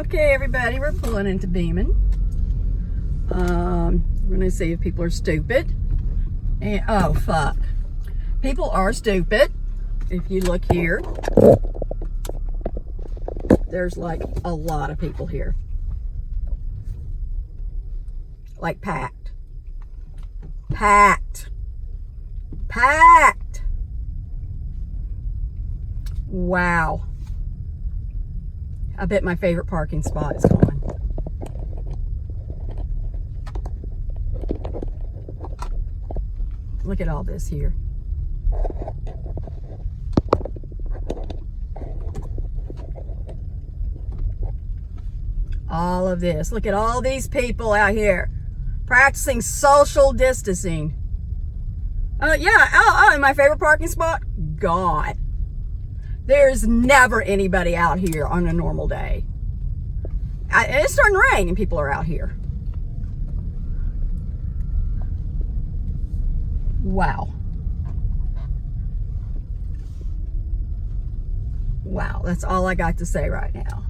Okay, everybody, we're pulling into Beeman. We're gonna see if people are stupid. And oh fuck, people are stupid. If you look here, there's like a lot of people here, like packed. Wow. I bet my favorite parking spot is gone. Look at all this here. All of this. Look at all these people out here practicing social distancing. And my favorite parking spot, gone. There's never anybody out here on a normal day. And it's starting to rain and people are out here. Wow. Wow, that's all I got to say right now.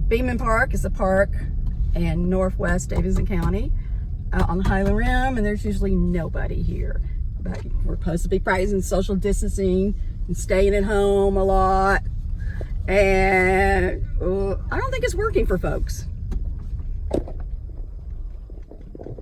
Beeman Park is a park in northwest Davidson County out on the Highland Rim, and there's usually nobody here. But we're supposed to be practicing social distancing and staying at home a lot. And I don't think it's working for folks.